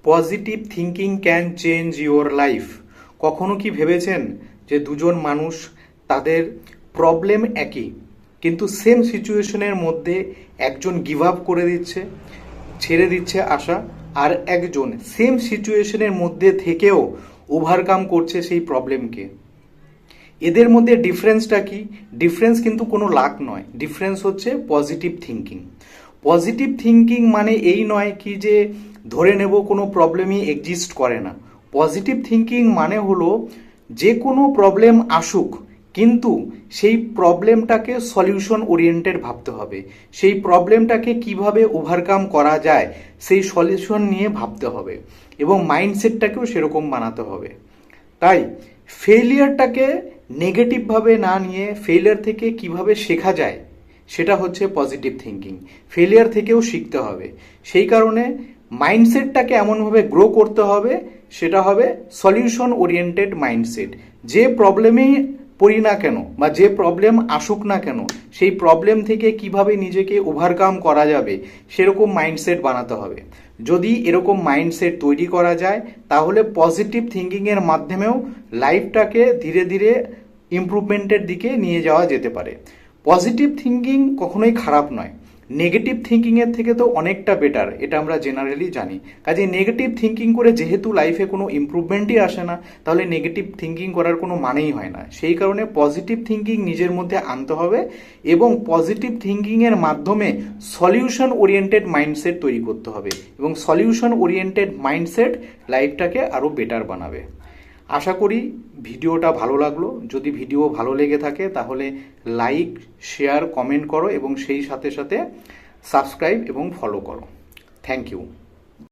Positive thinking can change your life. কখনো কি ভেবেছেন যে দুজন মানুষ, তাদের প্রবলেম একই, কিন্তু সেম সিচুয়েশনের মধ্যে একজন গিভ আপ করে দিচ্ছে, ছেড়ে দিচ্ছে আশা, আর একজন সেম সিচুয়েশনের মধ্যে থেকেও ওভারকাম করছে সেই প্রবলেমকে। এদের মধ্যে ডিফারেন্সটা কি? ডিফারেন্স কিন্তু কোনো লাক নয়, ডিফারেন্স হচ্ছে পজিটিভ থিঙ্কিং। পজিটিভ থিঙ্কিং মানে এই নয় কি যে ধরে নেব কোনো প্রবলেমই এক্সিস্ট করে না। পজিটিভ থিঙ্কিং মানে হলো যে কোনো প্রবলেম আসুক, কিন্তু সেই প্রবলেমটাকে সলিউশন ওরিয়েন্টেড ভাবতে হবে। সেই প্রবলেমটাকে কিভাবে ওভারকাম করা যায় সেই সলিউশন নিয়ে ভাবতে হবে, এবং মাইন্ডসেটটাকেও সেরকম বানাতে হবে। তাই ফেলিয়ারটাকে নেগেটিভভাবে না নিয়ে ফেলিয়ার থেকে কিভাবে শেখা যায় সেটা হচ্ছে পজিটিভ থিঙ্কিং। ফেলিয়ার থেকেও শিখতে হবে, সেই কারণে মাইন্ডসেটটাকে এমনভাবে গ্রো করতে হবে, সেটা হবে সলিউশন ওরিয়েন্টেড মাইন্ডসেট। যে প্রবলেমেই পড়ি না কেন বা যে প্রবলেম আসুক না কেন, সেই প্রবলেম থেকে কিভাবে নিজেকে ওভারকাম করা যাবে সেরকম মাইন্ডসেট বানাতে হবে। যদি এরকম মাইন্ডসেট তৈরি করা যায়, তাহলে পজিটিভ থিঙ্কিংয়ের মাধ্যমেও লাইফটাকে ধীরে ধীরে ইমপ্রুভমেন্টের দিকে নিয়ে যাওয়া যেতে পারে। পজিটিভ থিঙ্কিং কখনোই খারাপ নয়, নেগেটিভ থিঙ্কিংয়ের থেকে তো অনেকটা বেটার, এটা আমরা জেনারেলি জানি। কাজে নেগেটিভ থিঙ্কিং করে যেহেতু লাইফে কোনো ইমপ্রুভমেন্টই আসে না, তাহলে নেগেটিভ থিঙ্কিং করার কোনো মানেই হয় না। সেই কারণে পজিটিভ থিঙ্কিং নিজের মধ্যে আনতে হবে, এবং পজিটিভ থিঙ্কিংয়ের মাধ্যমে সলিউশন ওরিয়েন্টেড মাইন্ডসেট তৈরি করতে হবে, এবং সলিউশন ওরিয়েন্টেড মাইন্ডসেট লাইফটাকে আরও বেটার বানাবে। আশা করি ভিডিওটা ভালো লাগলো। যদি ভিডিও ভালো লেগে থাকে তাহলে লাইক, শেয়ার, কমেন্ট করো, এবং সেই সাথে সাথে সাবস্ক্রাইব এবং ফলো করো। Thank you.